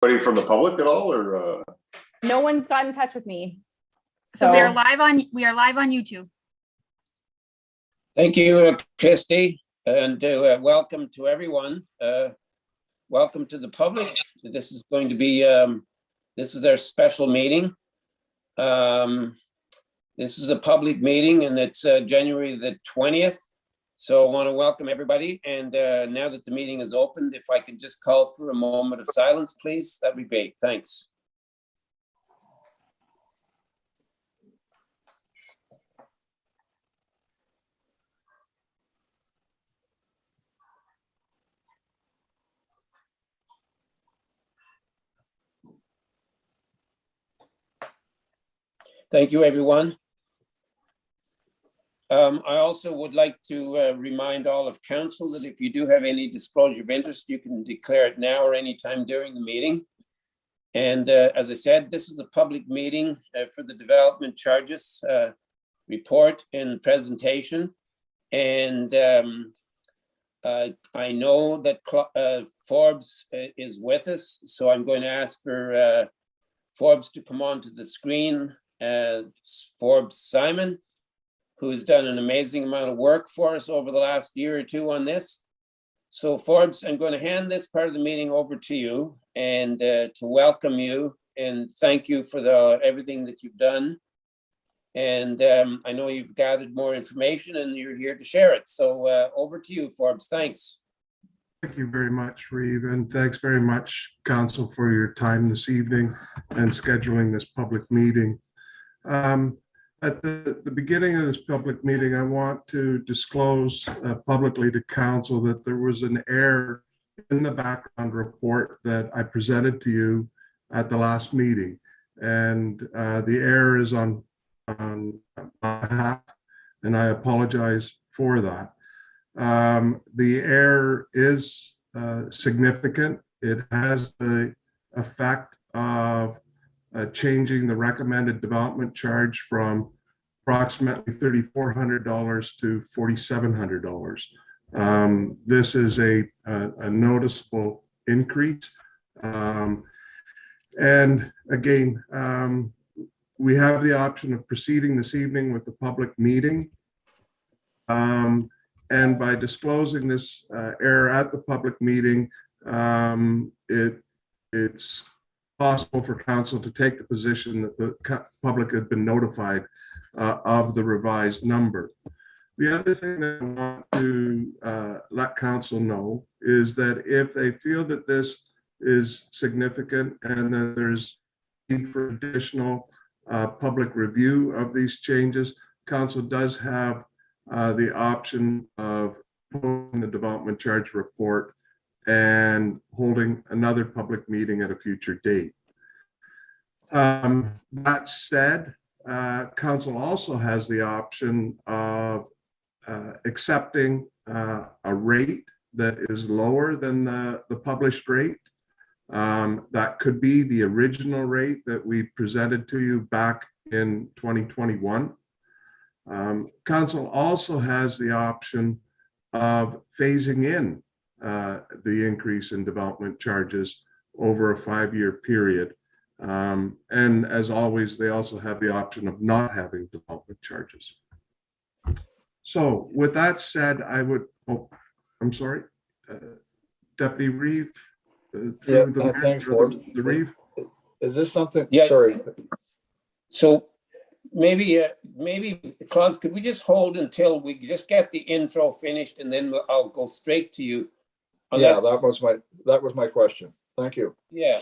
Anybody from the public at all, or? No one's got in touch with me. So we are live on YouTube. Thank you, Christy, and welcome to everyone. Welcome to the public. This is going to be, this is our special meeting. This is a public meeting and it's January the 20th. So I want to welcome everybody. And now that the meeting is opened, if I can just call for a moment of silence, please, that'd be great. Thanks. Thank you, everyone. I also would like to remind all of council that if you do have any disclosure of interest, you can declare it now or anytime during the meeting. And as I said, this is a public meeting for the development charges report and presentation. And I know that Forbes is with us, so I'm going to ask for Forbes to come onto the screen. Forbes Simon, who's done an amazing amount of work for us over the last year or two on this. So Forbes, I'm going to hand this part of the meeting over to you and to welcome you and thank you for everything that you've done. And I know you've gathered more information and you're here to share it. So over to you, Forbes. Thanks. Thank you very much, Reeve, and thanks very much, Council, for your time this evening and scheduling this public meeting. At the beginning of this public meeting, I want to disclose publicly to Council that there was an error in the background report that I presented to you at the last meeting. And the error is on my behalf, and I apologize for that. The error is significant. It has the effect of changing the recommended development charge from approximately $3,400 to $4,700. This is a noticeable increase. And again, we have the option of proceeding this evening with the public meeting. And by disclosing this error at the public meeting, it's possible for council to take the position that the public had been notified of the revised number. The other thing that I want to let council know is that if they feel that this is significant and that there's need for additional public review of these changes, council does have the option of pulling the development charge report and holding another public meeting at a future date. That said, council also has the option of accepting a rate that is lower than the published rate. That could be the original rate that we presented to you back in 2021. Council also has the option of phasing in the increase in development charges over a 5-year period. And as always, they also have the option of not having development charges. So with that said, I would, I'm sorry, Deputy Reeve. Thanks, Forbes. The Reeve. Is this something? Yeah. Sorry. So maybe Claus, could we just hold until we just get the intro finished and then I'll go straight to you. Unless... Yeah, that was my question. Thank you. Yeah,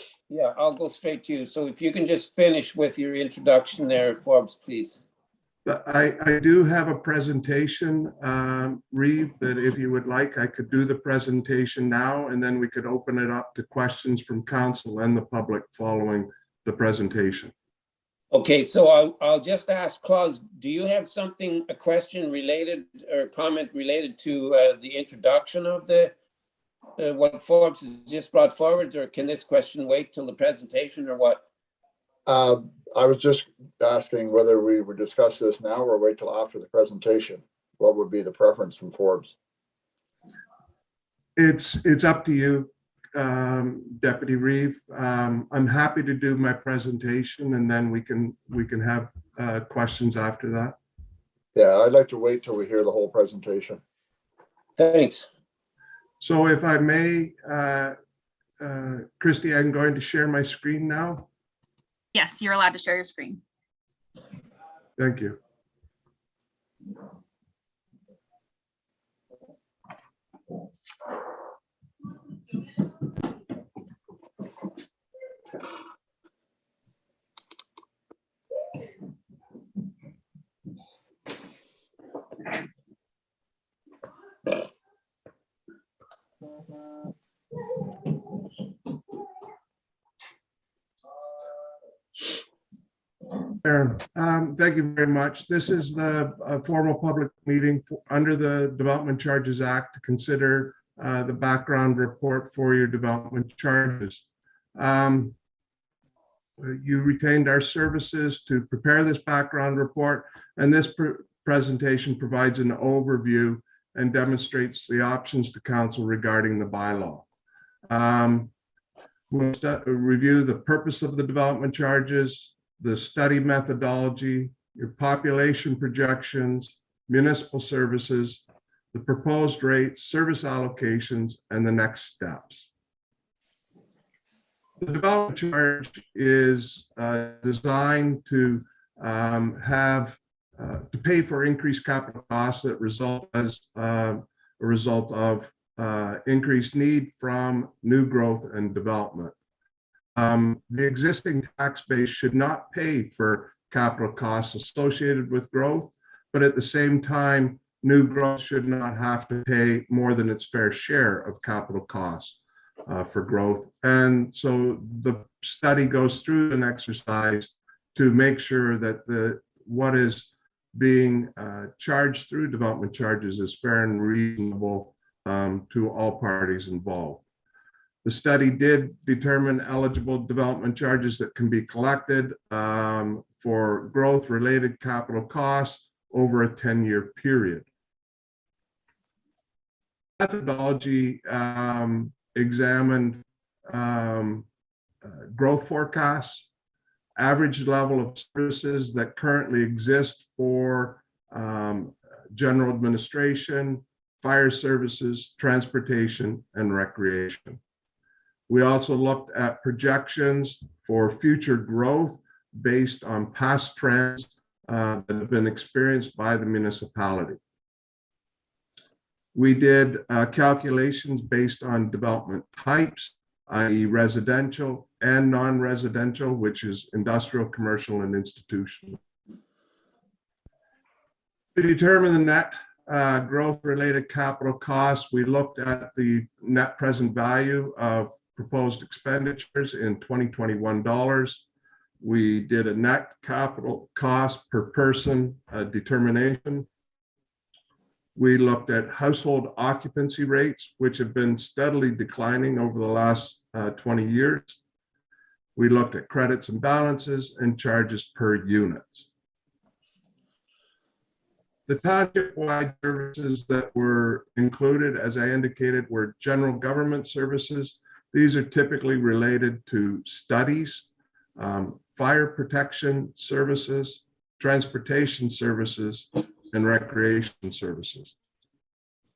I'll go straight to you. So if you can just finish with your introduction there, Forbes, please. I do have a presentation, Reeve, that if you would like, I could do the presentation now, and then we could open it up to questions from council and the public following the presentation. Okay, so I'll just ask Claus, do you have a question related or comment related to the introduction of the what Forbes has just brought forward, or can this question wait till the presentation, or what? I was just asking whether we would discuss this now or wait till after the presentation. What would be the preference from Forbes? It's up to you, Deputy Reeve. I'm happy to do my presentation and then we can have questions after that. Yeah, I'd like to wait till we hear the whole presentation. Thanks. So if I may, Christy, I'm going to share my screen now. Yes, you're allowed to share your screen. Thank you. Thank you very much. This is the formal public meeting under the Development Charges Act to consider the background report for your development charges. You retained our services to prepare this background report, and this presentation provides an overview and demonstrates the options to council regarding the bylaw. We'll review the purpose of the development charges, the study methodology, your population projections, municipal services, the proposed rates, service allocations, and the next steps. The development charge is designed to to pay for increased capital costs that result as a result of increased need from new growth and development. The existing tax base should not pay for capital costs associated with growth, but at the same time, new growth should not have to pay more than its fair share of capital costs for growth. And so the study goes through an exercise to make sure that what is being charged through development charges is fair and reasonable to all parties involved. The study did determine eligible development charges that can be collected for growth-related capital costs over a 10-year period. Methodology examined growth forecasts, average level of services that currently exist for general administration, fire services, transportation, and recreation. We also looked at projections for future growth based on past trends that have been experienced by the municipality. We did calculations based on development types, i.e. residential and non-residential, which is industrial, commercial, and institutional. To determine the net growth-related capital costs, we looked at the net present value of proposed expenditures in 2021 dollars. We did a net capital cost per person determination. We looked at household occupancy rates, which have been steadily declining over the last 20 years. We looked at credits and balances and charges per units. The township-wide services that were included, as I indicated, were general government services. These are typically related to studies, fire protection services, transportation services, and recreation services.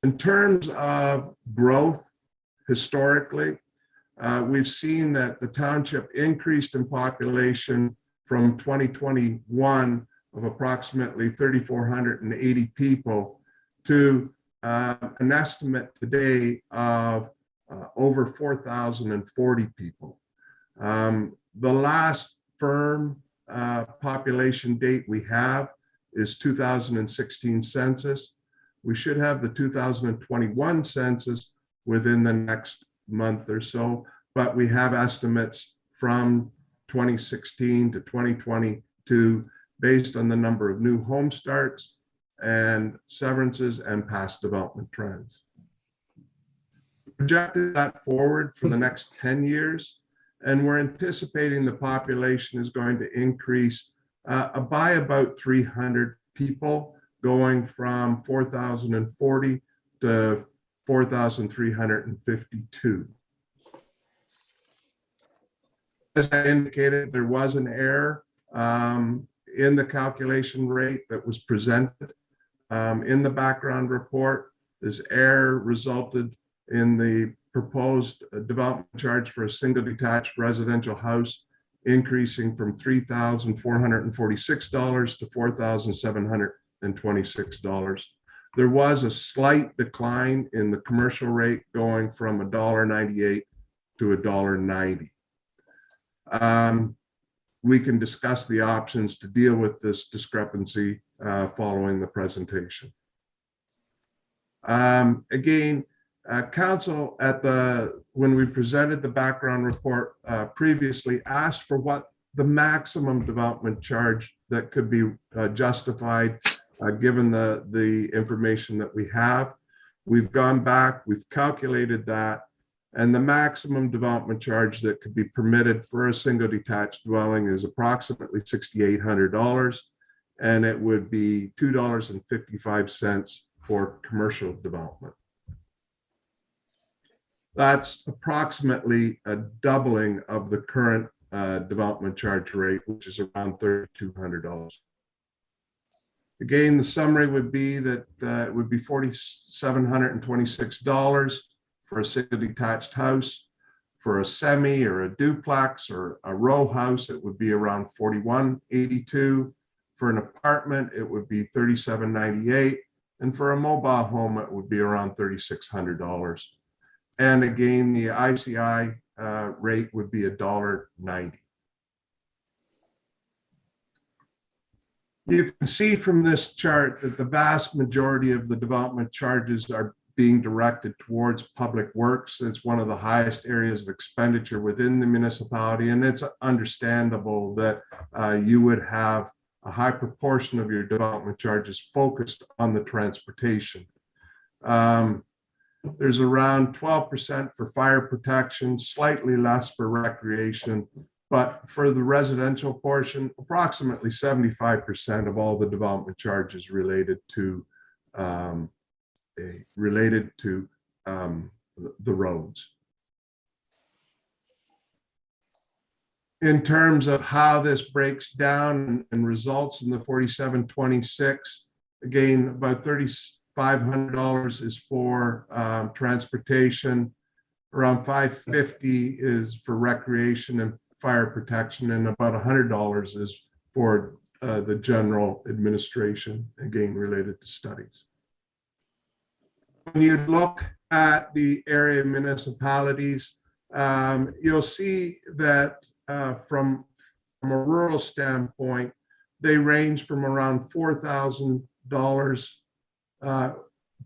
In terms of growth, historically, we've seen that the township increased in population from 2021 of approximately 3,480 people to an estimate today of over 4,040 people. The last firm population date we have is 2016 census. We should have the 2021 census within the next month or so, but we have estimates from 2016 to 2022 based on the number of new home starts and severances and past development trends. Projected that forward for the next 10 years, and we're anticipating the population is going to increase by about 300 people, going from 4,040 to 4,352. As I indicated, there was an error in the calculation rate that was presented in the background report. This error resulted in the proposed development charge for a single detached residential house increasing from $3,446 to $4,726. There was a slight decline in the commercial rate going from $1.98 to $1.90. We can discuss the options to deal with this discrepancy following the presentation. Again, council when we presented the background report previously asked for what the maximum development charge that could be justified given the information that we have. We've gone back, we've calculated that, and the maximum development charge that could be permitted for a single detached dwelling is approximately $6,800, and it would be $2.55 for commercial development. That's approximately a doubling of the current development charge rate, which is around $3,200. Again, the summary would be that it would be $4,726 for a single detached house. For a semi or a duplex or a row house, it would be around $4,182. For an apartment, it would be $3,798. And for a mobile home, it would be around $3,600. And again, the ICI rate would be $1.90. You can see from this chart that the vast majority of the development charges are being directed towards public works. It's one of the highest areas of expenditure within the municipality, and it's understandable that you would have a high proportion of your development charges focused on the transportation. There's around 12% for fire protection, slightly less for recreation, but for the residential portion, approximately 75% of all the development charges related to the roads. In terms of how this breaks down and results in the 4726, again, about $3,500 is for transportation, around $550 is for recreation and fire protection, and about $100 is for the general administration, again, related to studies. When you look at the area municipalities, you'll see that from a rural standpoint, they range from around $4,000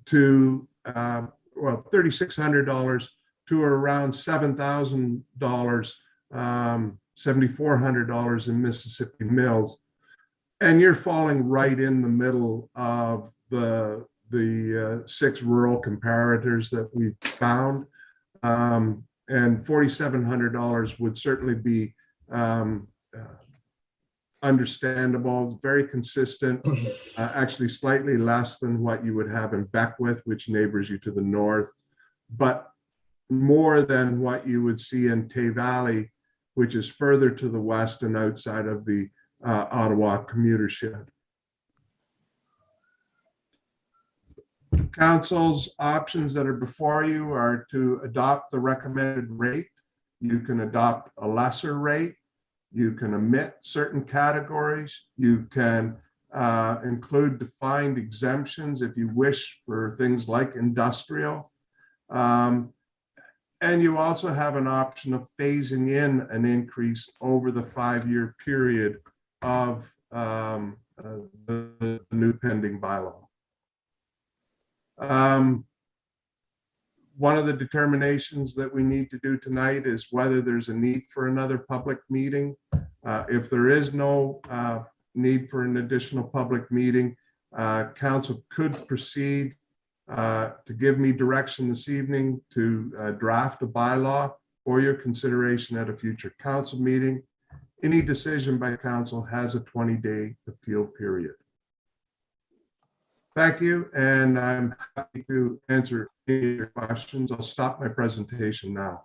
to $3,600 to around $7,000, $7,400 in Mississippi Mills, and you're falling right in the middle of the 6 rural comparators that we found, and $4,700 would certainly be understandable, very consistent, actually slightly less than what you would have in Beckwith, which neighbors you to the north, but more than what you would see in Tay Valley, which is further to the west and outside of the Ottawa commuter shed. Council's options that are before you are to adopt the recommended rate. You can adopt a lesser rate. You can omit certain categories. You can include defined exemptions if you wish for things like industrial. And you also have an option of phasing in an increase over the 5-year period of the new pending bylaw. One of the determinations that we need to do tonight is whether there's a need for another public meeting. If there is no need for an additional public meeting, council could proceed to give me direction this evening to draft a bylaw for your consideration at a future council meeting. Any decision by council has a 20-day appeal period. Thank you, and I'm happy to answer any of your questions. I'll stop my presentation now.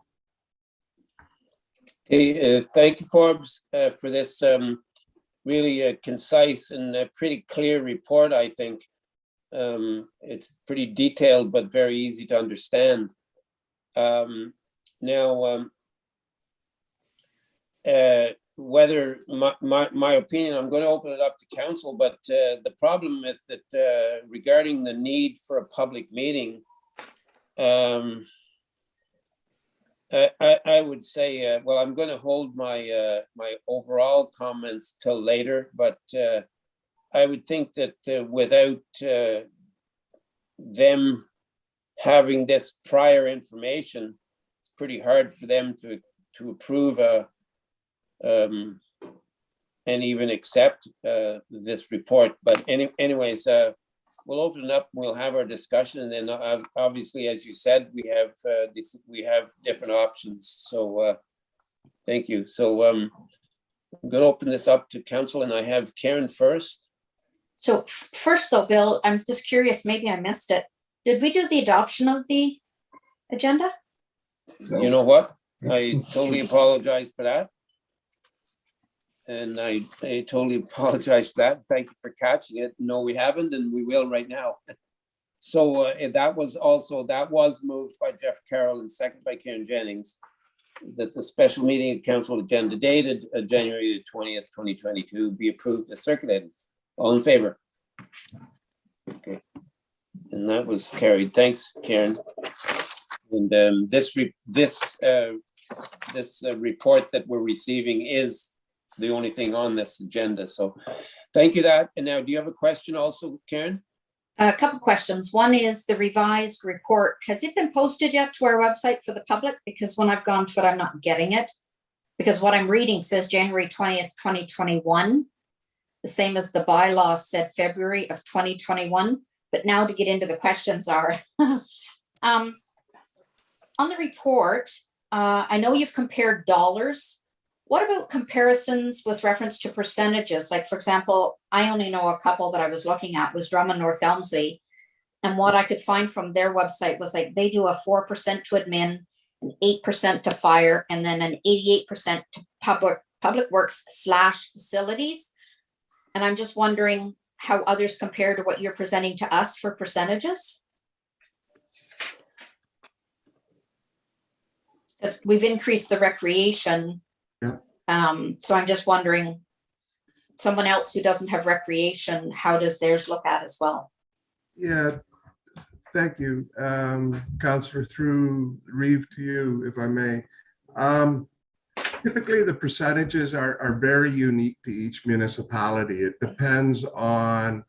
Okay, thank you, Forbes, for this really concise and pretty clear report, I think. It's pretty detailed, but very easy to understand. Now, whether my opinion, I'm going to open it up to council, but the problem with it regarding the need for a public meeting, I would say, well, I'm going to hold my my overall comments till later, but I would think that without them having this prior information, it's pretty hard for them to approve and even accept this report. But anyways, we'll open it up. We'll have our discussion, and then obviously, as you said, we have different options. So thank you. So I'm going to open this up to council, and I have Karen first. So first though, Bill, I'm just curious, maybe I missed it. Did we do the adoption of the agenda? You know what? I totally apologize for that. And I totally apologize for that. Thank you for catching it. No, we haven't, and we will right now. So that was moved by Jeff Carroll and seconded by Karen Jennings, that the special meeting of council agenda dated January 20th, 2022 be approved as circulated. All in favor? Okay. And that was carried. Thanks, Karen. And this report that we're receiving is the only thing on this agenda. So thank you that. And now, do you have a question also, Karen? A couple questions. One is the revised report. Has it been posted yet to our website for the public? Because when I've gone to it, I'm not getting it. Because what I'm reading says January 20th, 2021. The same as the bylaw said February of 2021. But now to get into the questions are, on the report, I know you've compared dollars. What about comparisons with reference to percentages? Like, for example, I only know a couple that I was looking at was Drummond North Elmsley. And what I could find from their website was like, they do a 4% to admin, an 8% to fire, and then an 88% to public works / facilities. And I'm just wondering how others compare to what you're presenting to us for percentages. Because we've increased the recreation. Yeah. So I'm just wondering, someone else who doesn't have recreation, how does theirs look at as well? Yeah, thank you. Councillor, through Reeve to you, if I may. Typically, the percentages are very unique to each municipality. It depends on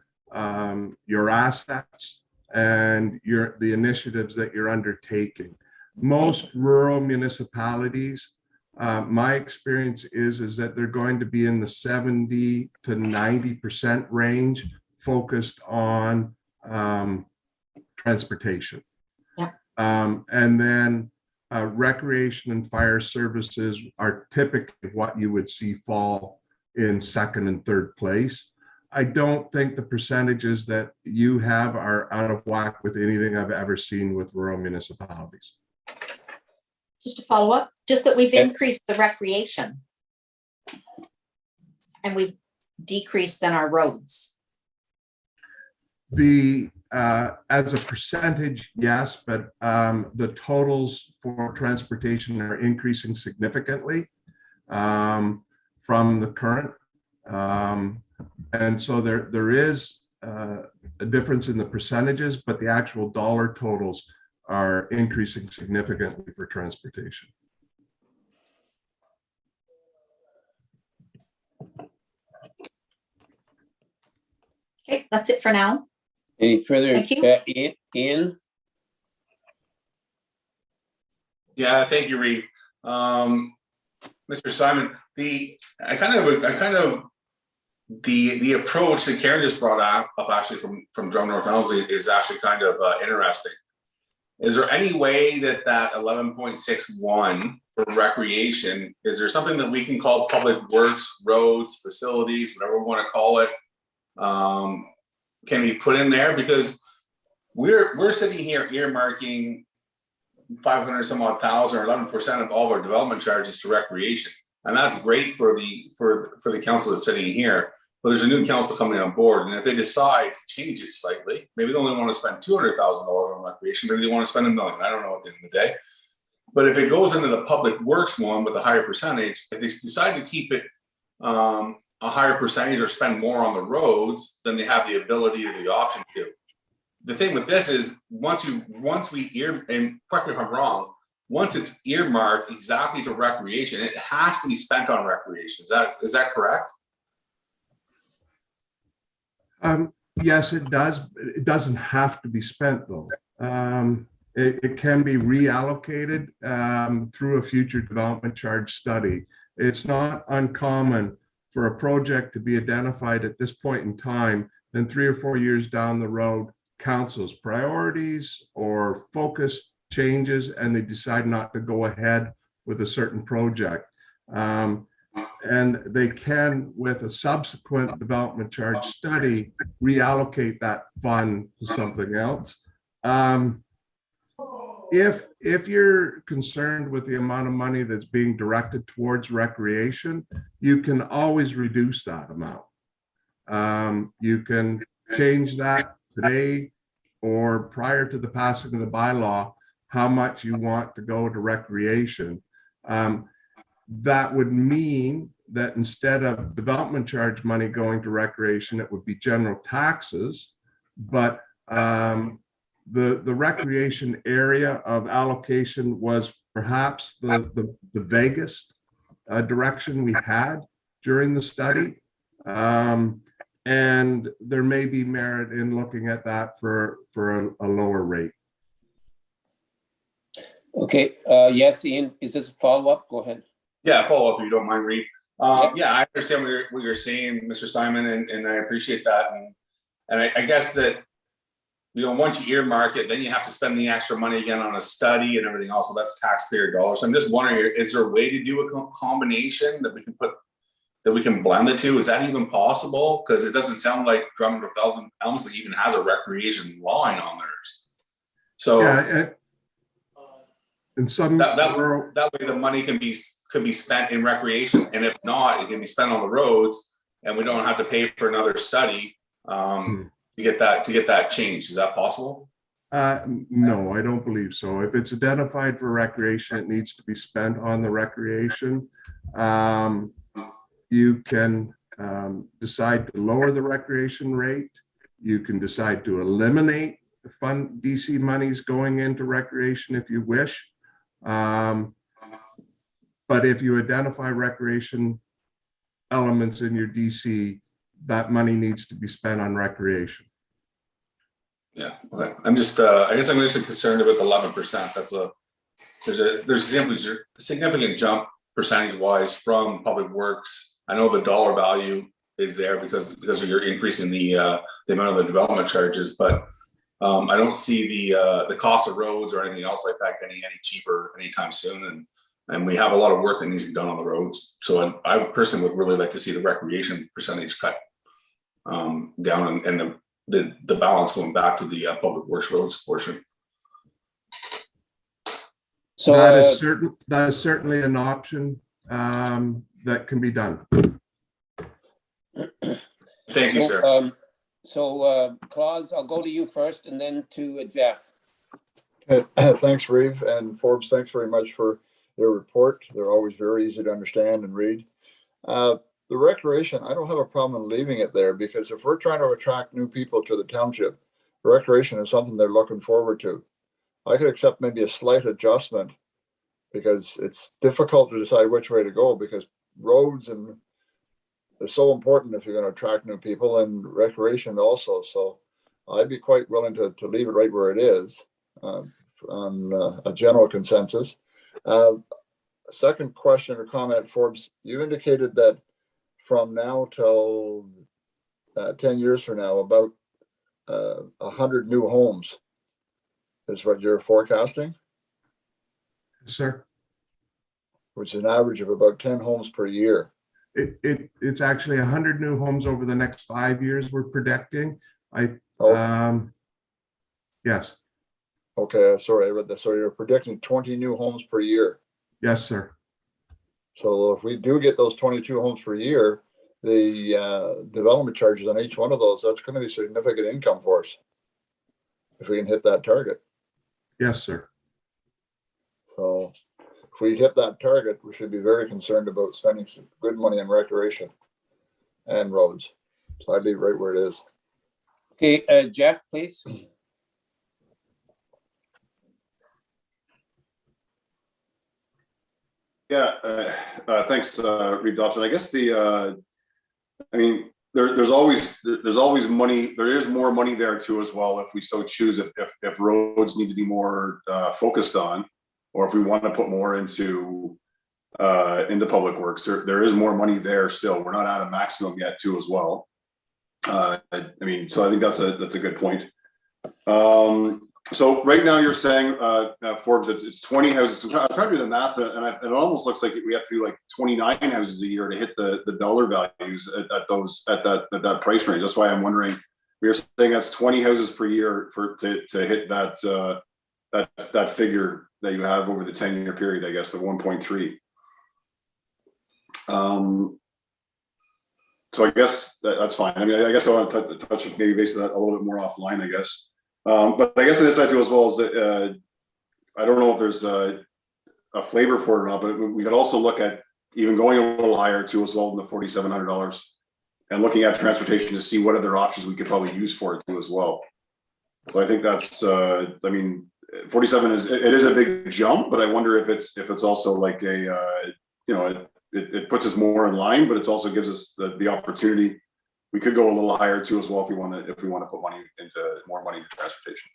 your assets and the initiatives that you're undertaking. Most rural municipalities, my experience is that they're going to be in the 70 to 90% range, focused on transportation. Yeah. And then recreation and fire services are typically what you would see fall in second and third place. I don't think the percentages that you have are out of whack with anything I've ever seen with rural municipalities. Just to follow up, just that we've increased the recreation and we've decreased then our roads. As a percentage, yes, but the totals for transportation are increasing significantly from the current. And so there is a difference in the percentages, but the actual dollar totals are increasing significantly for transportation. Okay, that's it for now. Any further? Thank you. Ian? Yeah, thank you, Reeve. Mr. Simon, the approach that Karen just brought up actually from Drummond North Elmsley is actually kind of interesting. Is there any way that 11.61 for recreation, is there something that we can call public works, roads, facilities, whatever we want to call it, can be put in there? Because we're sitting here earmarking 500 some odd thousand or 11% of all of our development charges to recreation. And that's great for the council that's sitting here. But there's a new council coming on board, and if they decide to change it slightly, maybe they only want to spend $200,000 on recreation, maybe they want to spend $1 million. I don't know at the end of the day. But if it goes into the public works one with a higher percentage, if they decide to keep it a higher percentage or spend more on the roads, then they have the ability or the option to. The thing with this is once we and correct me if I'm wrong, once it's earmarked exactly to recreation, it has to be spent on recreation. Is that correct? Yes, it does. It doesn't have to be spent though. It can be reallocated through a future development charge study. It's not uncommon for a project to be identified at this point in time, then 3 or 4 years down the road, council's priorities or focus changes and they decide not to go ahead with a certain project. And they can, with a subsequent development charge study, reallocate that fund to something else. If you're concerned with the amount of money that's being directed towards recreation, you can always reduce that amount. You can change that today or prior to the passing of the bylaw, how much you want to go to recreation. That would mean that instead of development charge money going to recreation, it would be general taxes. But the recreation area of allocation was perhaps the vaguest direction we had during the study. And there may be merit in looking at that for a lower rate. Okay, yes, Ian, is this a follow-up? Go ahead. Yeah, follow up if you don't mind, Reed. Yep. Yeah, I understand what you're saying, Mr. Simon, and I appreciate that. And I guess that, once you earmark it, then you have to spend the extra money again on a study and everything else. So that's taxpayer dollars. So I'm just wondering, is there a way to do a combination that we can blend the two? Is that even possible? Because it doesn't sound like Drummond with Elmsley even has a recreation line on theirs. So yeah, and some that way the money could be spent in recreation, and if not, it can be spent on the roads, and we don't have to pay for another study to get that changed. Is that possible? No, I don't believe so. If it's identified for recreation, it needs to be spent on the recreation. You can decide to lower the recreation rate. You can decide to eliminate the fund DC monies going into recreation if you wish. But if you identify recreation elements in your DC, that money needs to be spent on recreation. Yeah, okay. I'm just, I guess I'm just concerned about the 11%. There's a significant jump percentage wise from public works. I know the dollar value is there because you're increasing the amount of the development charges, but I don't see the cost of roads or anything else like that getting any cheaper anytime soon. And we have a lot of work that needs to be done on the roads. So I personally would really like to see the recreation percentage cut down and the balance going back to the public works roads portion. So that is certainly an option that can be done. Thank you, sir. Claus, I'll go to you first and then to Jeff. Thanks, Reeve, and Forbes, thanks very much for their report. They're always very easy to understand and read. The recreation, I don't have a problem leaving it there because if we're trying to attract new people to the township, recreation is something they're looking forward to. I could accept maybe a slight adjustment because it's difficult to decide which way to go because roads and is so important if you're going to attract new people, and recreation also. So I'd be quite willing to leave it right where it is on a general consensus. Second question or comment, Forbes, you indicated that from now till 10 years from now, about 100 new homes is what you're forecasting? Sir, which is an average of about 10 homes per year. It's actually 100 new homes over the next 5 years we're predicting. Yes. Okay, sorry, I read that. So you're predicting 20 new homes per year. Yes, sir. So if we do get those 22 homes per year, the development charges on each one of those, that's going to be significant income for us if we can hit that target. Yes, sir. So if we hit that target, we should be very concerned about spending some good money on recreation and roads. So I'd leave right where it is. Okay, Jeff, please. Yeah, thanks, Reeve Dobson. I guess I mean, there's always money. There is more money there too as well if we so choose. If roads need to be more focused on, or if we want to put more into public works, there is more money there still. We're not at a maximum yet too as well. I mean, so I think that's a good point. So right now you're saying, Forbes, it's 20 houses. I'm trying to do the math, and it almost looks like we have to do like 29 houses a year to hit the dollar values at that price range. That's why I'm wondering. You're saying that's 20 houses per year to hit that figure that you have over the 10-year period. I guess the 1.3. So I guess that's fine. I mean, I guess I want to touch maybe base that a little bit more offline, I guess. But I guess on this side too, as well as I don't know if there's a flavor for it or not, but we could also look at even going a little higher too, as well than the $4,700, and looking at transportation to see what other options we could probably use for it too as well. So I think that's, I mean, 47 is a big jump, but I wonder if it's also like it puts us more in line, but it also gives us the opportunity. We could go a little higher too as well if we want to put more money into transportation.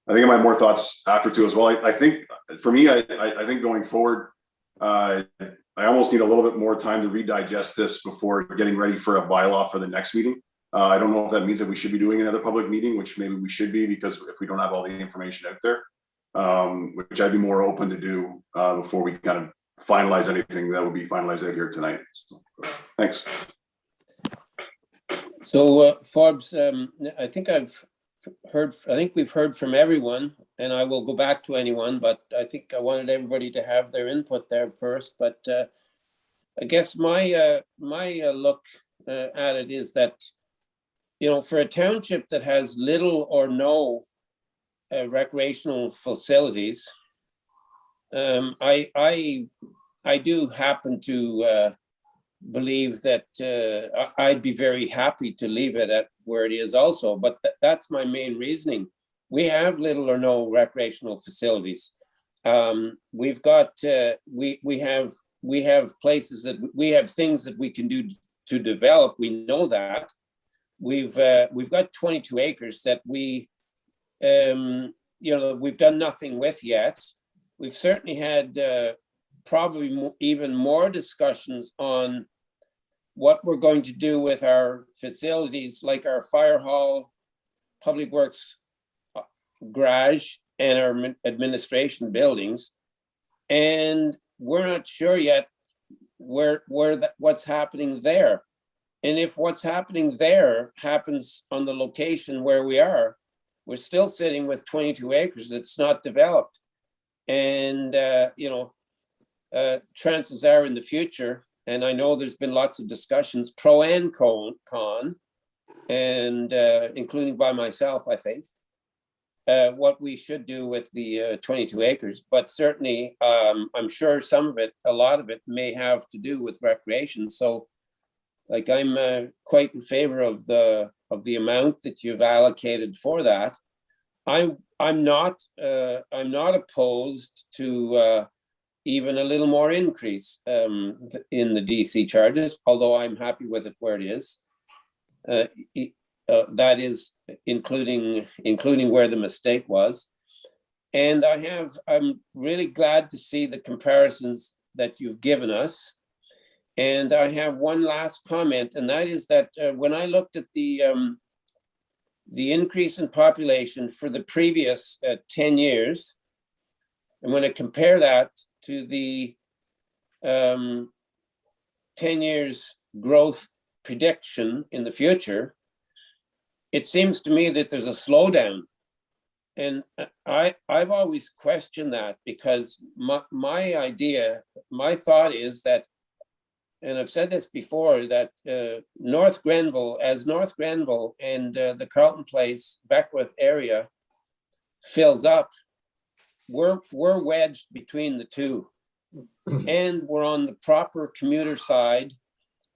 I think I might have more thoughts after too as well. I think for me, I think going forward, I almost need a little bit more time to redigest this before getting ready for a bylaw for the next meeting. I don't know if that means that we should be doing another public meeting, which maybe we should be, because if we don't have all the information out there, which I'd be more open to do before we kind of finalize anything that will be finalized out here tonight. So, thanks. So Forbes, I think we've heard from everyone, and I will go back to anyone, but I think I wanted everybody to have their input there first. But I guess my look at it is that, for a township that has little or no recreational facilities, I do happen to believe that I'd be very happy to leave it at where it is also, but that's my main reasoning. We have little or no recreational facilities. We've got we have places that we have things that we can do to develop. We know that we've got 22 acres that we've done nothing with yet. We've certainly had probably even more discussions on what we're going to do with our facilities, like our fire hall, public works garage, and our administration buildings. And we're not sure yet what's happening there. And if what's happening there happens on the location where we are, we're still sitting with 22 acres that's not developed. And, chances are in the future, and I know there's been lots of discussions, pro and con, and including by myself, I think, what we should do with the 22 acres. But certainly, I'm sure a lot of it may have to do with recreation. So, like, I'm quite in favor of the amount that you've allocated for that. I'm not opposed to even a little more increase in the DC charges, although I'm happy with it where it is. That is including where the mistake was. And I'm really glad to see the comparisons that you've given us. And I have one last comment, and that is that when I looked at the increase in population for the previous 10 years, and when I compare that to the 10 years growth prediction in the future, it seems to me that there's a slowdown And I've always questioned that, because my idea, my thought is that, and I've said this before, that North Grenville and the Carlton Place, Beckwith area fills up, we're wedged between the two. And we're on the proper commuter side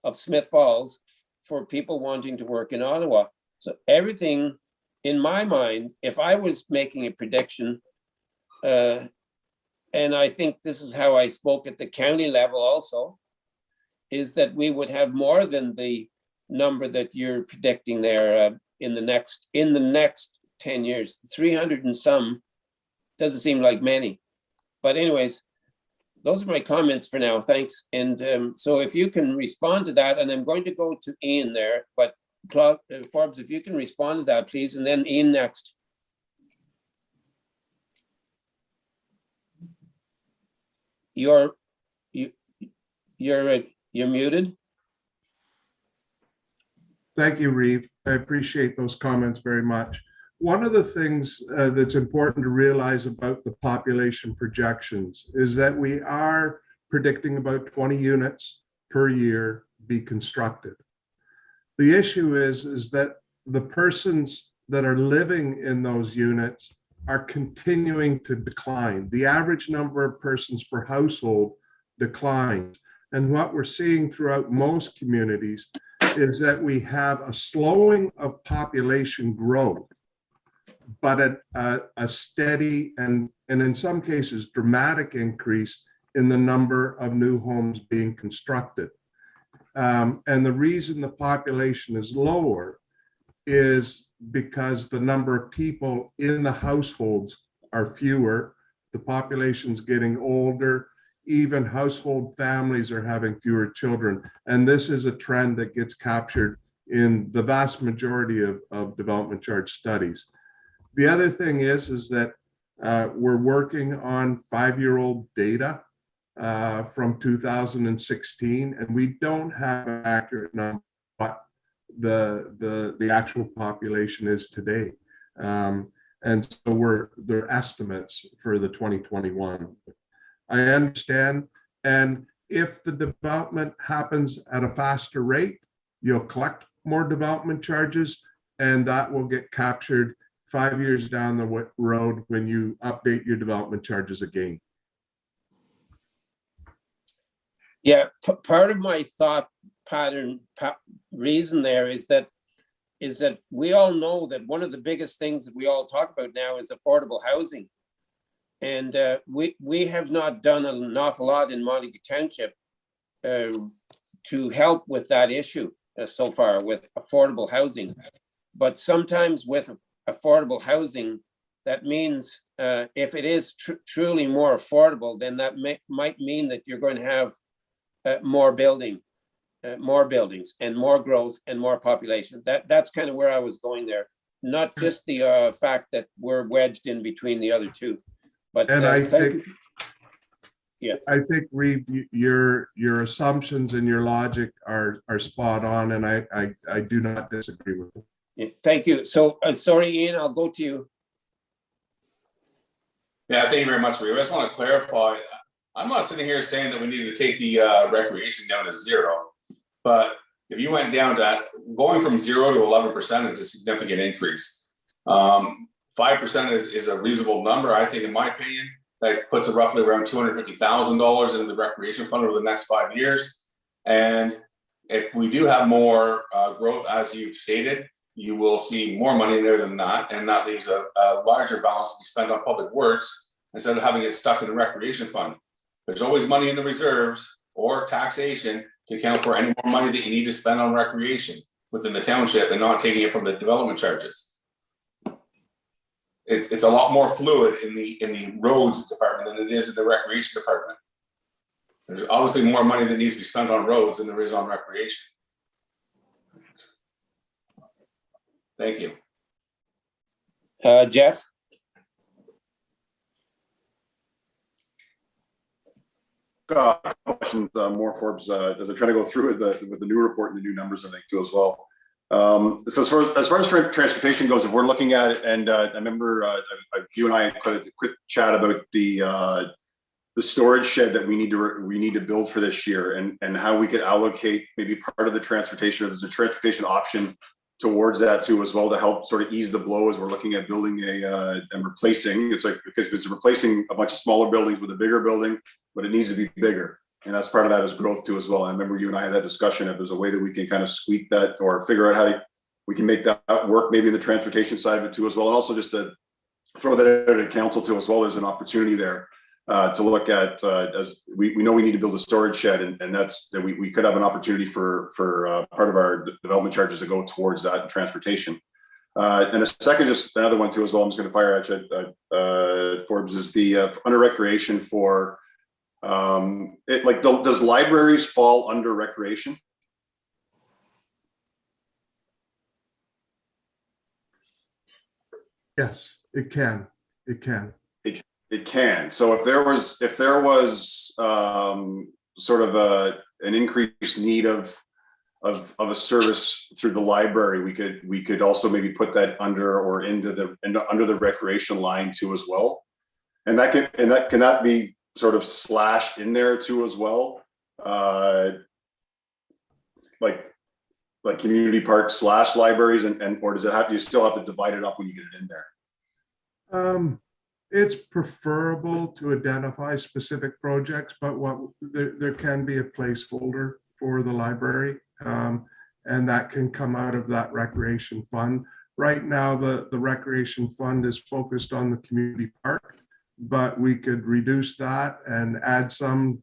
of Smith Falls for people wanting to work in Ottawa. So everything, in my mind, if I was making a prediction, and I think this is how I spoke at the county level also, is that we would have more than the number that you're predicting there in the next 10 years. 300 and some doesn't seem like many. But anyways, those are my comments for now. Thanks. And so if you can respond to that, and I'm going to go to Ian there, but Claude, Forbes, if you can respond to that, please, and then Ian next. You're muted. Thank you, Reeve. I appreciate those comments very much. One of the things that's important to realize about the population projections is that we are predicting about 20 units per year be constructed. The issue is that the persons that are living in those units are continuing to decline. The average number of persons per household declines. And what we're seeing throughout most communities is that we have a slowing of population growth, but a steady and in some cases dramatic increase in the number of new homes being constructed. And the reason the population is lower is because the number of people in the households are fewer, the population's getting older, even household families are having fewer children. And this is a trend that gets captured in the vast majority of development charge studies. The other thing is that we're working on 5-year-old data from 2016, and we don't have an accurate number of what the actual population is today. And so they're estimates for the 2021. I understand, and if the development happens at a faster rate, you'll collect more development charges, and that will get captured 5 years down the road when you update your development charges again. Yeah, part of my thought pattern reason there is that we all know that one of the biggest things that we all talk about now is affordable housing. And we have not done an awful lot in Montague Township to help with that issue so far with affordable housing. But sometimes with affordable housing, that means if it is truly more affordable, then that might mean that you're going to have more buildings and more growth and more population. That's kind of where I was going there. Not just the fact that we're wedged in between the other two. But and I think, yeah, I think, Reeve, your assumptions and your logic are spot on, and I do not disagree with them. Yeah, thank you. So, sorry, Ian, I'll go to you. Yeah, thank you very much, Ray. I just want to clarify. I'm not sitting here saying that we need to take the recreation down to 0, but if you went down to going from 0 to 11% is a significant increase. 5% is a reasonable number, I think, in my opinion. That puts it roughly around $250,000 into the recreation fund over the next 5 years. And if we do have more growth, as you've stated, you will see more money in there than that. And that leaves a larger balance to be spent on public works instead of having it stuck in the recreation fund. There's always money in the reserves or taxation to account for any more money that you need to spend on recreation within the township and not taking it from the development charges. It's a lot more fluid in the roads department than it is in the recreation department. There's obviously more money that needs to be spent on roads than there is on recreation. Thank you. Jeff? Questions, more Forbes, as I try to go through with the new report and the new numbers, I think, too, as well. So as far as transportation goes, if we're looking at it, and I remember you and I had a quick chat about the storage shed that we need to build for this year, and how we could allocate maybe part of the transportation, or there's a transportation option towards that too as well, to help sort of ease the blow as we're looking at building and replacing. It's like, because it's replacing a bunch of smaller buildings with a bigger building, but it needs to be bigger. And that's part of that is growth too as well. I remember you and I had that discussion, if there's a way that we can kind of squeak that or figure out how we can make that work, maybe in the transportation side of it too as well. And also just to throw that out at council too as well, there's an opportunity there to look at, as we know we need to build a storage shed, and that's that we could have an opportunity for part of our development charges to go towards that in transportation. And a second, just another one too as well, I'm just going to fire at you, Forbes, is the under recreation for does libraries fall under recreation? Yes, it can. It can. It can. So if there was sort of an increased need of a service through the library, we could also maybe put that under or under the recreation line too as well. And that can be sort of slashed in there too as well. Like community parks / libraries, or does do you still have to divide it up when you get it in there? It's preferable to identify specific projects, but there can be a placeholder for the library, and that can come out of that recreation fund. Right now, the recreation fund is focused on the community park, but we could reduce that and add some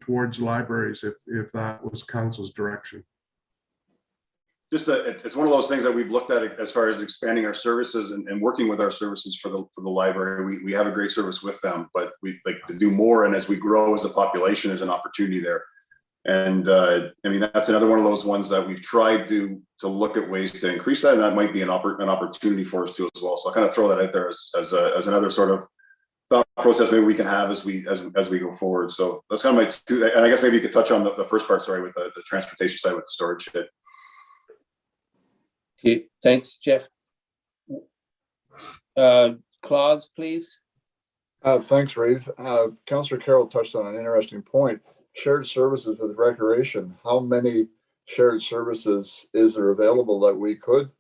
towards libraries if that was council's direction. Just it's one of those things that we've looked at as far as expanding our services and working with our services for the library. We have a great service with them, but we like to do more. And as we grow as a population, there's an opportunity there. And I mean, that's another one of those ones that we've tried to look at ways to increase that, and that might be an opportunity for us too as well. So I'll kind of throw that out there as another sort of thought process maybe we can have as we go forward. So that's kind of my two. And I guess maybe you could touch on the first part, sorry, with the transportation side with the storage shed. Okay, thanks, Jeff. Claus, please. Thanks, Reeve. Councillor Carroll touched on an interesting point. Shared services with recreation. How many shared services is there available that we could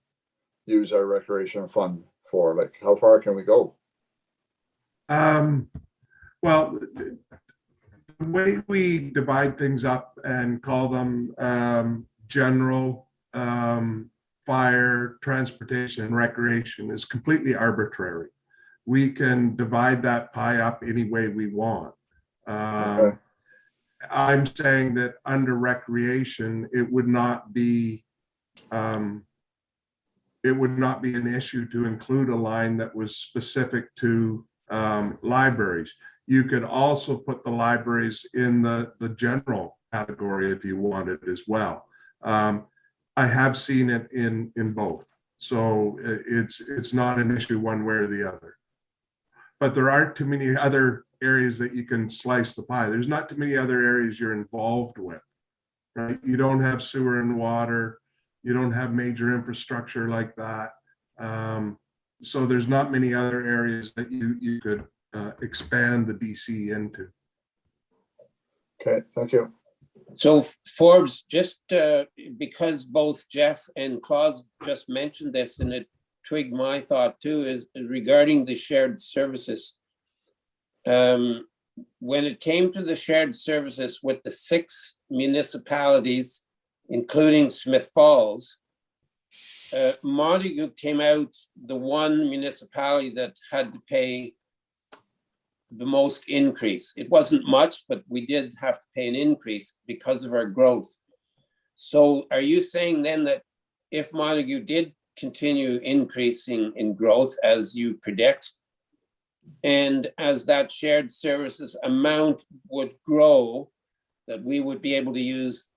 use our recreation fund for? Like, how far can we go? Well, the way we divide things up and call them general, fire, transportation, and recreation is completely arbitrary. We can divide that pie up any way we want. Okay. I'm saying that under recreation, it would not be an issue to include a line that was specific to libraries. You could also put the libraries in the general category if you wanted as well. I have seen it in both, so it's not an issue one way or the other. But there aren't too many other areas that you can slice the pie. There's not too many other areas you're involved with, right? You don't have sewer and water. You don't have major infrastructure like that. So there's not many other areas that you could expand the DC into. Okay, thank you. So Forbes, just because both Jeff and Claus just mentioned this, and it twigged my thought too, is regarding the shared services. When it came to the shared services with the 6 municipalities, including Smith Falls, Montague came out the one municipality that had to pay the most increase. It wasn't much, but we did have to pay an increase because of our growth. So are you saying then that if Montague did continue increasing in growth as you predict, and as that shared services amount would grow, that we would be able to use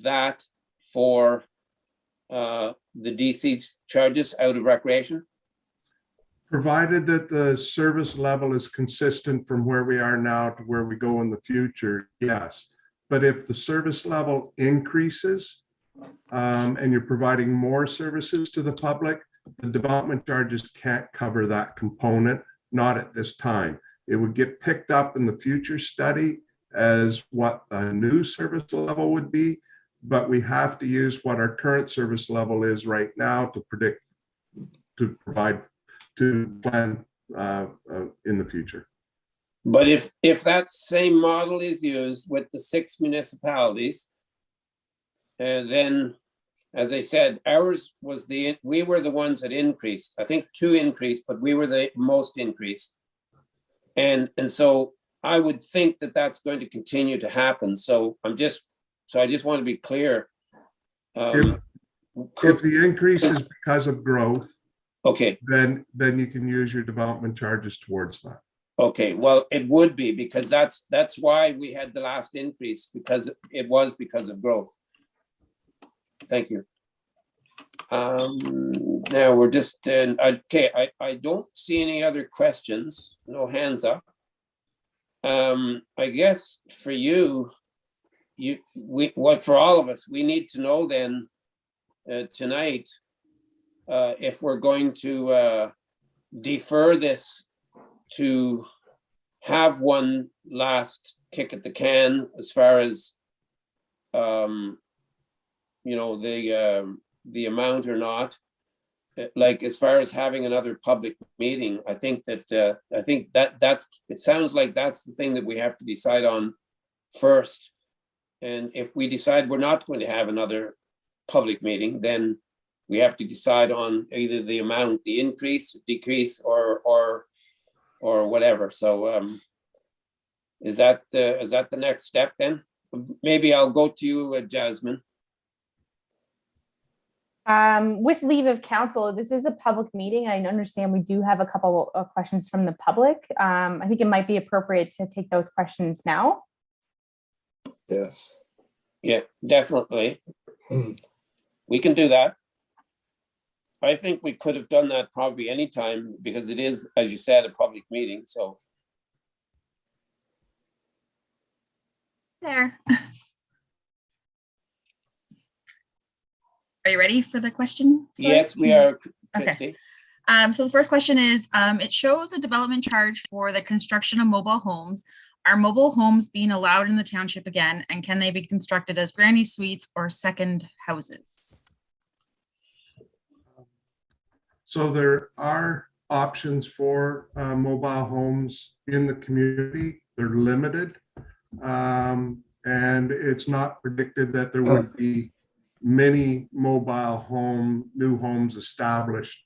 that for the DC charges out of recreation? Provided that the service level is consistent from where we are now to where we go in the future, yes. But if the service level increases, and you're providing more services to the public, the development charges can't cover that component, not at this time. It would get picked up in the future study as what a new service level would be, but we have to use what our current service level is right now to predict, to provide, to plan in the future. But if that same model is used with the 6 municipalities, then, as I said, ours was we were the ones that increased. I think 2 increased, but we were the most increased. And so I would think that that's going to continue to happen. So I just want to be clear. If the increase is because of growth, okay, then you can use your development charges towards that. okay, well, it would be, because that's why we had the last increase, because it was because of growth. Thank you. Now we're just okay. I don't see any other questions. No hands up. I guess for you, for all of us, we need to know then tonight if we're going to defer this to have one last kick at the can as far as you know, the amount or not. Like, as far as having another public meeting, I think that's it sounds like that's the thing that we have to decide on first. And if we decide we're not going to have another public meeting, then we have to decide on either the amount, the increase, decrease, or whatever. So is that the next step then? Maybe I'll go to you, Jasmine. With leave of council, this is a public meeting. I understand we do have a couple of questions from the public. I think it might be appropriate to take those questions now. Yes. Yeah, definitely. We can do that. I think we could have done that probably anytime, because it is, as you said, a public meeting, so. There. Are you ready for the question? Sorry. Yes, we are, Okay. Christy. So the first question is, it shows a development charge for the construction of mobile homes. Are mobile homes being allowed in the township again? And can they be constructed as granny suites or second houses? So there are options for mobile homes in the community. They're limited. And it's not predicted that there would be many new homes established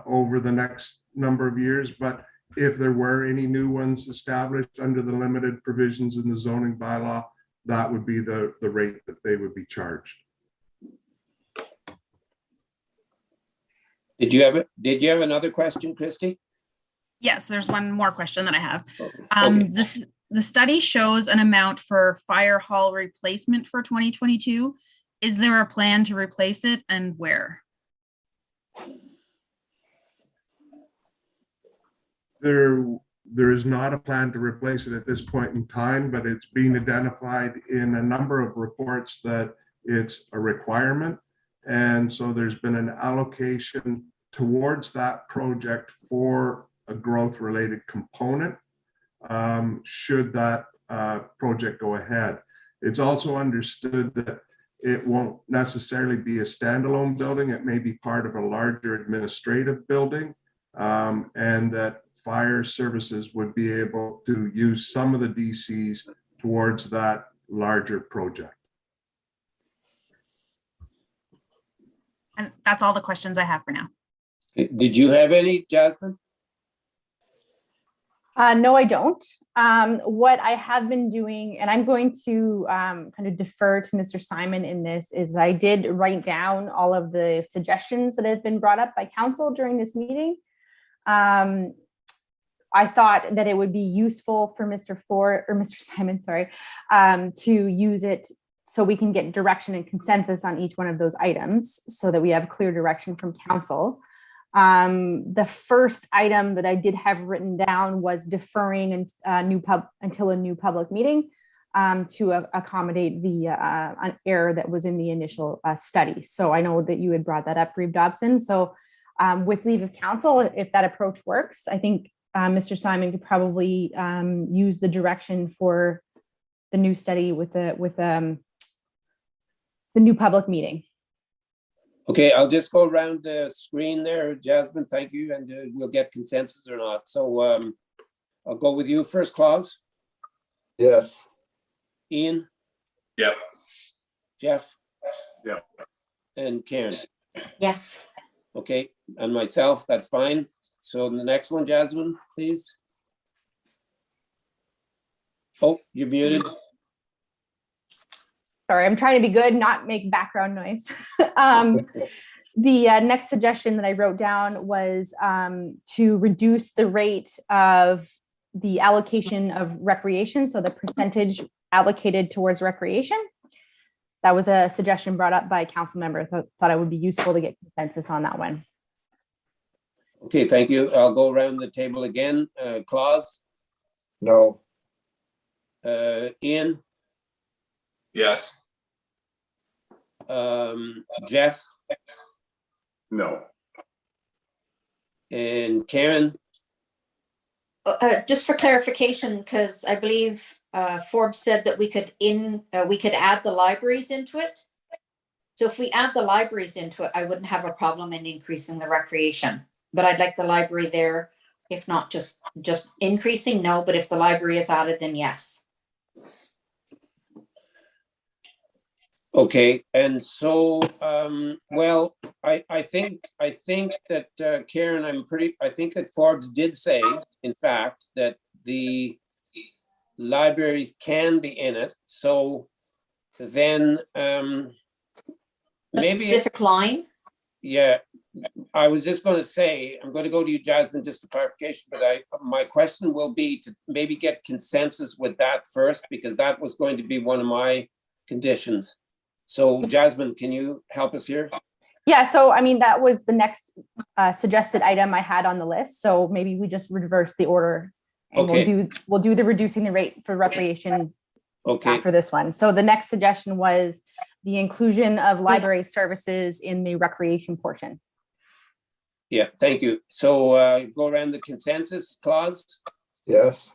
over the next number of years. But if there were any new ones established under the limited provisions in the zoning bylaw, that would be the rate that they would be charged. Did you have another question, Christy? Yes, there's one more question that I have. Okay. The study shows an amount for fire hall replacement for 2022. Is there a plan to replace it, and where? There is not a plan to replace it at this point in time, but it's being identified in a number of reports that it's a requirement. And so there's been an allocation towards that project for a growth related component should that project go ahead. It's also understood that it won't necessarily be a standalone building. It may be part of a larger administrative building, and that fire services would be able to use some of the DCs towards that larger project. And that's all the questions I have for now. Did you have any, Jasmine? No, I don't. What I have been doing, and I'm going to kind of defer to Mr. Simon in this, is that I did write down all of the suggestions that have been brought up by council during this meeting. I thought that it would be useful for Mr. Simon, to use it so we can get direction and consensus on each one of those items so that we have clear direction from council. The first item that I did have written down was deferring until a new public meeting. to accommodate the an error that was in the initial study. So I know that you had brought that up, Reeve Dobson. So with leave of counsel, if that approach works, I think Mr. Simon could probably use the direction for the new study with the new public meeting. Okay, I'll just go around the screen there, Jasmine, thank you, and we'll get consensus or not. So I'll go with you first, Claus, Yes. Ian, Yep. Jeff, Yep. and Karen. Yes. Okay, and myself, that's fine. So the next one, Jasmine, please. Oh, you're muted. Sorry, I'm trying to be good, not make background noise. The next suggestion that I wrote down was to reduce the rate of the allocation of recreation, so the percentage allocated towards recreation. That was a suggestion brought up by a council member. Thought it would be useful to get consensus on that one. Okay, thank you. I'll go around the table again. Claus, No. Ian, Yes. Jeff, No. and Karen. Just for clarification, because I believe Forbes said that we could add the libraries into it. So if we add the libraries into it, I wouldn't have a problem in increasing the recreation. But I'd like the library there. If not just increasing, no. But if the library is added, then yes. Okay, and so, well, I think that Karen, I think that Forbes did say, in fact, that the libraries can be in it. So then A maybe, specific line. yeah, I was just going to say, I'm going to go to you, Jasmine, just for clarification, but my question will be to maybe get consensus with that first, because that was going to be one of my conditions. So Jasmine, can you help us here? Yeah, so I mean, that was the next suggested item I had on the list. So maybe we just reverse the order and Okay. we'll do the reducing the rate for recreation Okay, after this one. So the next suggestion was the inclusion of library services in the recreation portion. yeah, thank you. So go around the consensus clause. Yes.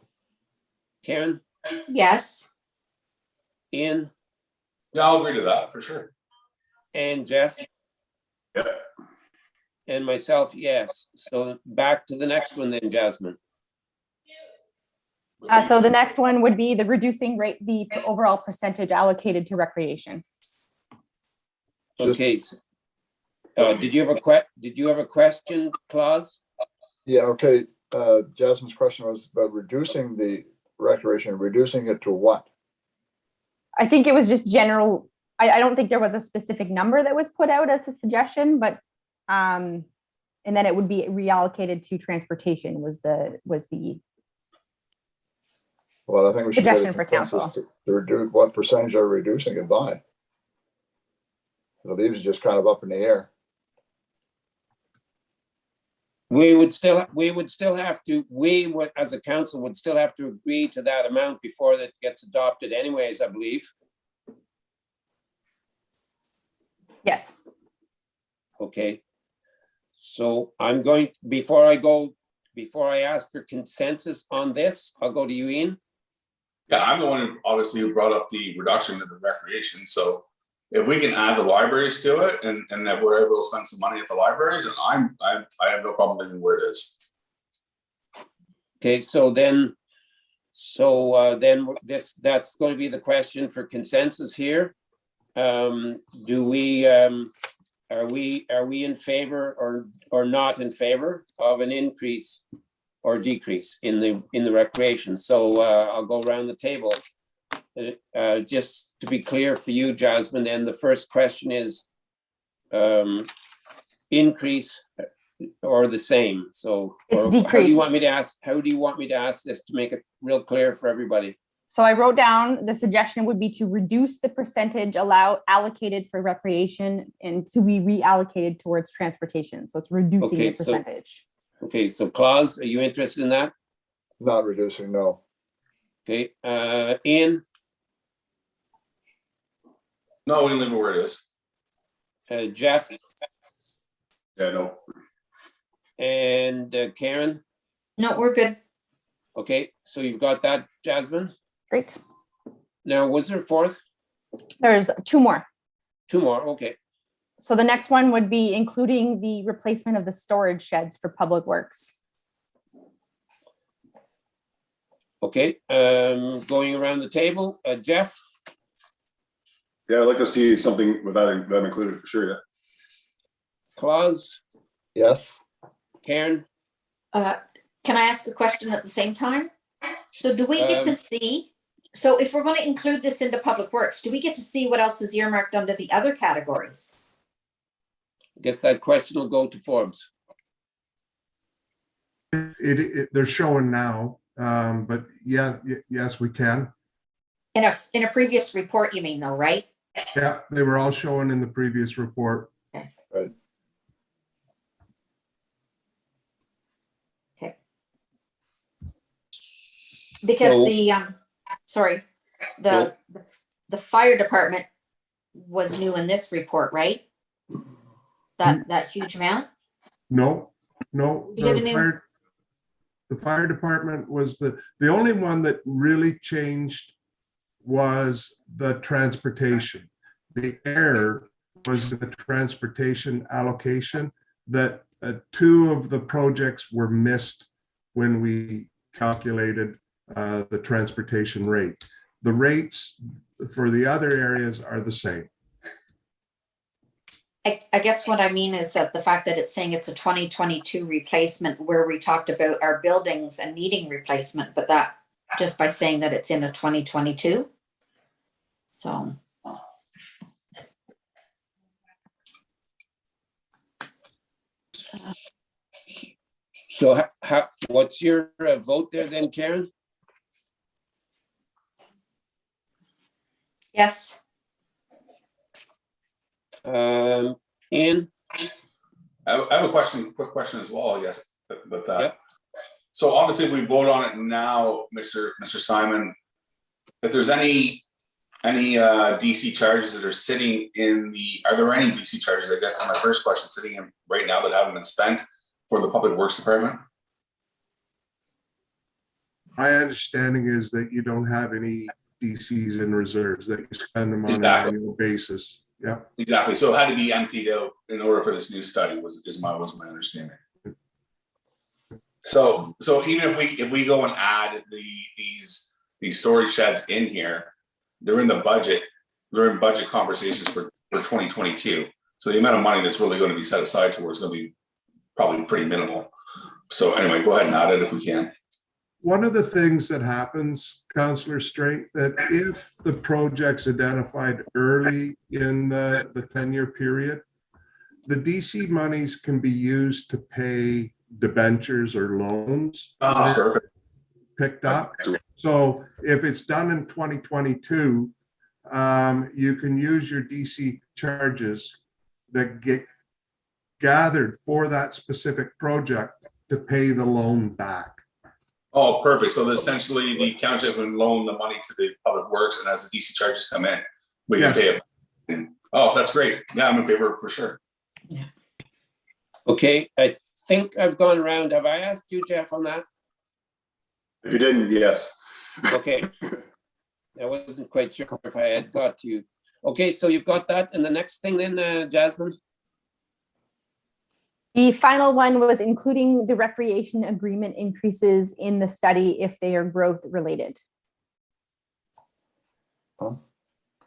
Karen, Yes. Ian, Yeah, I'll agree to that for sure. and Jeff, Yeah. and myself, yes. So back to the next one then, Jasmine. So the next one would be the reducing rate, the overall percentage allocated to recreation. Okay. Did you have a question, Claus? Yeah, okay. Jasmine's question was about reducing the recreation, reducing it to what? I think it was just general. I don't think there was a specific number that was put out as a suggestion, but and then it would be reallocated to transportation was the Well, I think we should get a suggestion for council. consensus to reduce what percentage are we reducing it by? The leaves is just kind of up in the air. We would still have to, as a council would still have to agree to that amount before that gets adopted anyways, I believe. Yes. Okay. So I'm going, before I ask for consensus on this, I'll go to you, Ian. Yeah, I'm the one who obviously who brought up the reduction of the recreation. So if we can add the libraries to it and that we're able to spend some money at the libraries, and I have no problem leaving where it is. Okay, so then that's going to be the question for consensus here. Do we, are we in favor or not in favor of an increase or decrease in the recreation? So I'll go around the table. Just to be clear for you, Jasmine, and the first question is increase or the same. So It's how do decrease. you want me to ask? How do you want me to ask this to make it real clear for everybody? So I wrote down the suggestion would be to reduce the percentage allocated for recreation and to be reallocated towards transportation. So it's reducing Okay, the percentage. Okay, so Claus, are you interested in that? Not reducing, no. Okay, Ian, No, we can leave it where it is. Jeff Yeah, no, and Karen? No, we're good. Okay, so you've got that, Jasmine? Great. Now, was there a fourth? There's two more. Two more, okay. So the next one would be including the replacement of the storage sheds for Public Works. Okay, going around the table, Jeff, yeah, I'd like to see something with that included for sure, yeah. Claus, Yes, Karen, Can I ask a question at the same time? So do we get to see, so if we're going to include this into Public Works, do we get to see what else is earmarked under the other categories? I guess that question will go to Forbes. They're showing now, but yeah, yes, we can. In a previous report, you mean though, right? Yeah, they were all showing in the previous report. right. Because So- the fire department was new in this report, right? That huge amount? No. Because I mean- The fire department was the only one that really changed was the transportation. The error was the transportation allocation that two of the projects were missed when we calculated the transportation rate. The rates for the other areas are the same. I guess what I mean is that the fact that it's saying it's a 2022 replacement where we talked about our buildings and needing replacement, but that just by saying that it's in a 2022. So. So what's your vote there then, Karen? Yes, Ian? I have a quick question as well, I guess, about that. Yep. So obviously, if we vote on it now, Mr. Simon, if there's any DC charges that are sitting in are there any DC charges, I guess is my first question, sitting in right now that haven't been spent for the Public Works Department? My understanding is that you don't have any DCs in reserves, that you spend them on an Exactly. annual basis. Yeah. Exactly, so it had to be emptied out in order for this new study was my understanding. So even if we go and add these storage sheds in here, they're in the budget, they're in budget conversations for 2022. So the amount of money that's really going to be set aside towards going to be probably pretty minimal. So anyway, go ahead and add it if we can. One of the things that happens, Councillor Straight, that if the project's identified early in the 10-year period, the DC monies can be used to pay debentures or loans Perfect. picked up. So if it's done in 2022, you can use your DC charges that get gathered for that specific project to pay the loan back. Oh, perfect. So essentially the township would loan the money to the Public Works, and as the DC charges come in, we can pay it. Oh, that's great. Yeah, I'm in favor for sure. Okay, I think I've gone around. Have I asked you, Jeff, on that? If you didn't, yes. Okay. I wasn't quite sure if I had got to you. Okay, so you've got that. And the next thing then, Jasmine? The final one was including the recreation agreement increases in the study if they are growth related. Huh?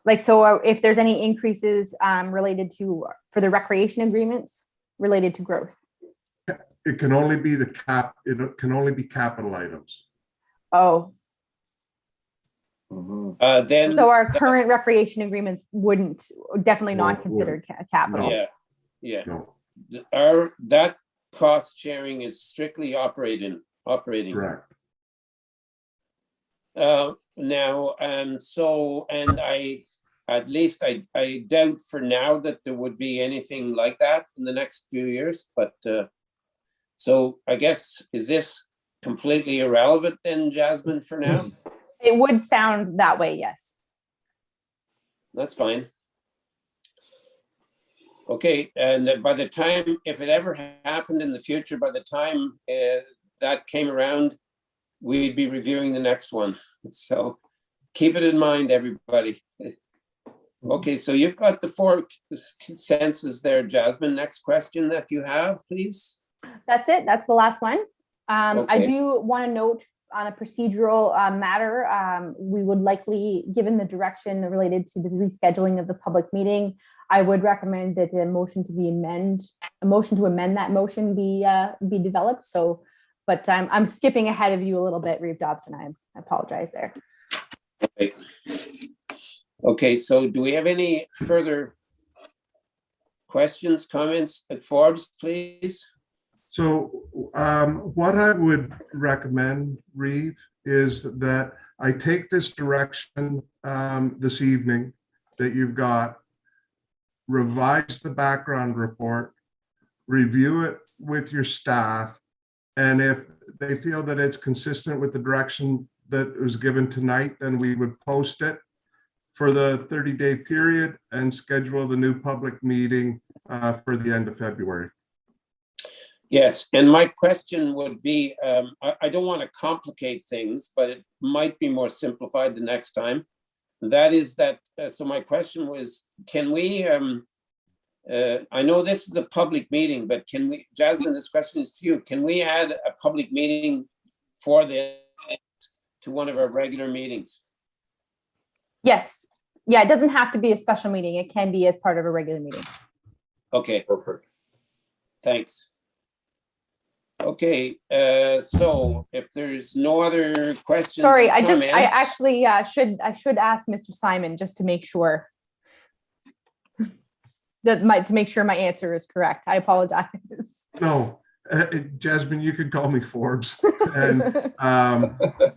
Like, so if there's any increases related to, for the recreation agreements related to growth. It can only be it can only be capital items. Oh, Mhm. Then. so our current recreation agreements wouldn't, definitely No, not considered capital. Yeah. No, That cost sharing is strictly operating. correct. Now, at least I doubt for now that there would be anything like that in the next few years, but so I guess, is this completely irrelevant then, Jasmine, for now? It would sound that way, yes. That's fine. Okay, and by the time, if it ever happened in the future, by the time that came around, we'd be reviewing the next one. So keep it in mind, everybody. Okay, so you've got the 4 consensus there, Jasmine. Next question that you have, please. That's it. That's the last one. I Okay. do want to note on a procedural matter, we would likely, given the direction related to the rescheduling of the public meeting, I would recommend that a motion to amend that motion be developed. So, but I'm skipping ahead of you a little bit, Reeve Dobson. I apologize there. Okay. Okay, so do we have any further questions, comments at Forbes, please? So what I would recommend, Reeve, is that I take this direction this evening that you've got, revise the background report, review it with your staff, and if they feel that it's consistent with the direction that was given tonight, then we would post it for the 30-day period and schedule the new public meeting for the end of February. Yes, and my question would be, I don't want to complicate things, but it might be more simplified the next time. That is that, so my question was, can we, I know this is a public meeting, but can we, Jasmine, this question is to you. Can we add a public meeting for this to one of our regular meetings? Yes. Yeah, it doesn't have to be a special meeting. It can be as part of a regular meeting. Okay, Perfect. thanks. Okay, so if there's no other questions. Sorry, or I comments, actually should ask Mr. Simon just to make sure to make sure my answer is correct. I apologize. No, Jasmine, you could call me Forbes. And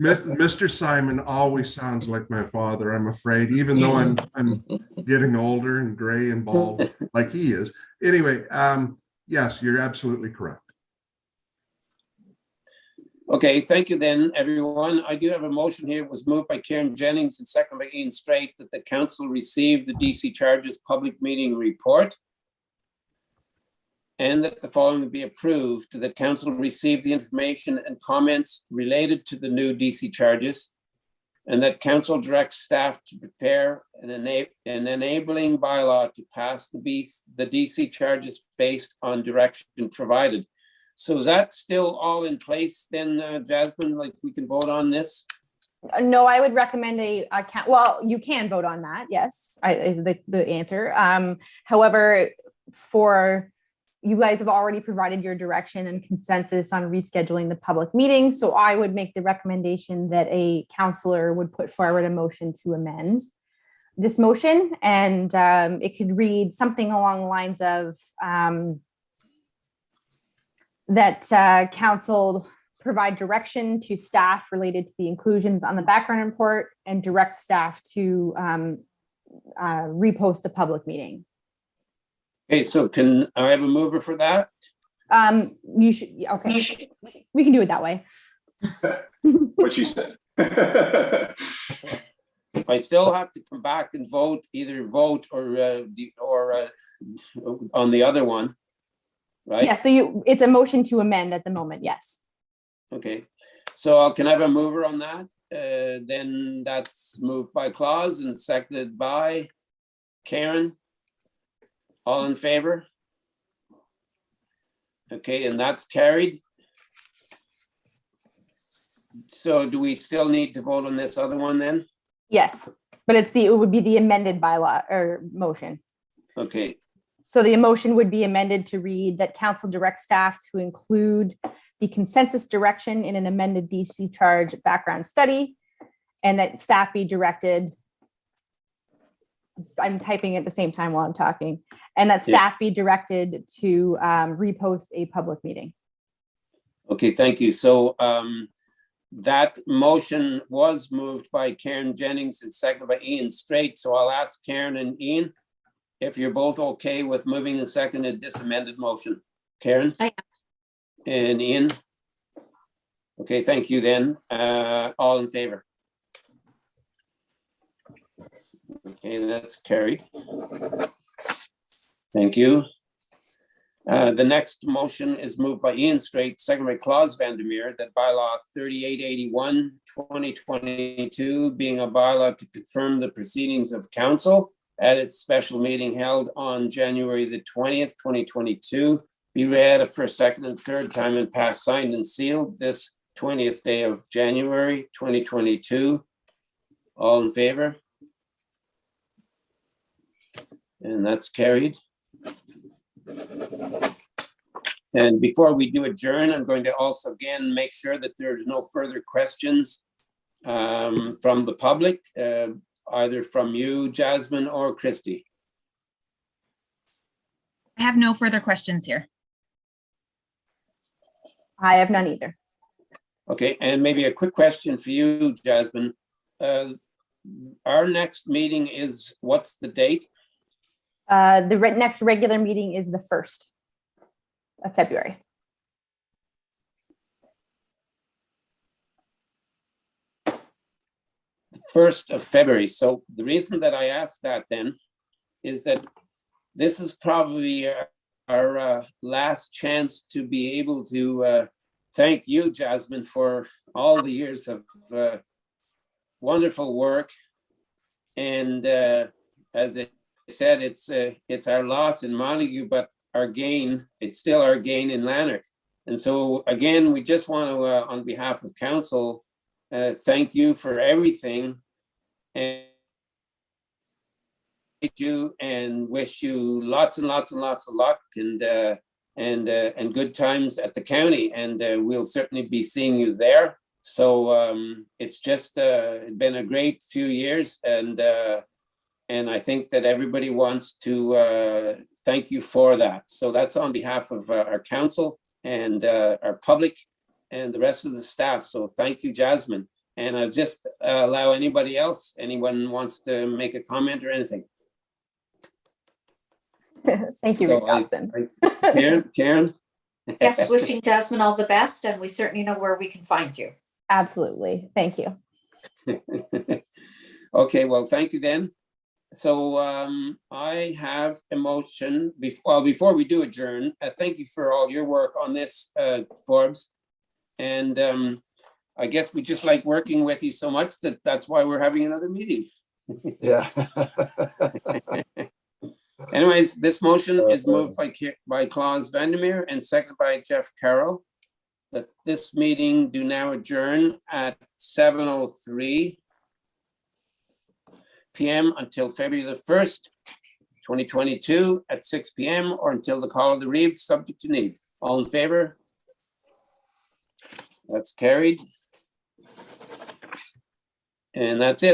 Mr. Simon always sounds like my father, I'm afraid, even though I'm getting older and gray and bald like he is. Anyway, yes, you're absolutely correct. Okay, thank you then, everyone. I do have a motion here. It was moved by Karen Jennings and seconded by Ian Straight that the council receive the DC charges public meeting report and that the following be approved, that council receive the information and comments related to the new DC charges and that council directs staff to prepare an enabling bylaw to pass the DC charges based on direction provided. So is that still all in place then, Jasmine, like we can vote on this? No, I would recommend well, you can vote on that. Yes, is the answer. However, for you guys have already provided your direction and consensus on rescheduling the public meeting. So I would make the recommendation that a councillor would put forward a motion to amend this motion. And it could read something along the lines of that council provide direction to staff related to the inclusions on the background report and direct staff to repost a public meeting. Okay, so can I have a mover for that? You should, okay, we can do it that way. What she said. I still have to come back and vote, either vote or on the other one, right? Yeah, so it's a motion to amend at the moment, yes. Okay, so can I have a mover on that? Then that's moved by Claus and seconded by Karen. All in favor? Okay, and that's carried. So do we still need to vote on this other one then? Yes, but it would be the amended bylaw or motion. Okay, So the motion would be amended to read that council directs staff to include the consensus direction in an amended DC charge background study, and that staff be directed, I'm typing at the same time while I'm talking, and that staff be directed to repost a public meeting. okay, thank you. So that motion was moved by Karen Jennings and seconded by Ian Straight. So I'll ask Karen and Ian if you're both okay with moving and seconded this amended motion. Karen? I am. And Ian? Okay, thank you then. All in favor? Okay, that's carried. Thank you. The next motion is moved by Ian Straight, second by Claus Vandermeer, that bylaw 3881, 2022, being a bylaw to confirm the proceedings of council at its special meeting held on January the 20th, 2022, be read for a second and third time and passed, signed and sealed this 20th day of January, 2022. All in favor? And that's carried. And before we do adjourn, I'm going to also again make sure that there's no further questions from the public, either from you, Jasmine, or Christy. I have no further questions here. I have none either. Okay, and maybe a quick question for you, Jasmine. Our next meeting is, what's the date? The next regular meeting is the 1st of February. The 1st of February. So the reason that I asked that then is that this is probably our last chance to be able to thank you, Jasmine, for all the years of wonderful work. And as I said, it's our loss in Montague, but our gain, it's still our gain in Lanark. And so again, we just want to, on behalf of council, thank you for everything, and you and wish you lots and lots and lots of luck and good times at the county. And we'll certainly be seeing you there. So it's just been a great few years, and I think that everybody wants to thank you for that. So that's on behalf of our council and our public and the rest of the staff. So thank you, Jasmine. And I'll just allow anybody else, anyone wants to make a comment or anything. Thank you, So Ms. Dobson. Karen? Yes, wishing Jasmine all the best, and we certainly know where we can find you. Absolutely. Thank you. Okay, well, thank you then. So I have a motion, before we do adjourn, thank you for all your work on this, Forbes. And I guess we just like working with you so much that's why we're having another meeting. Yeah. Anyways, this motion is moved by Claus Vandermeer and seconded by Jeff Carroll, that this meeting do now adjourn at 7:03 p.m. until February the 1st, 2022 at 6 p.m. or until the call of the reeve, subject to need. All in favor? That's carried. And that's it.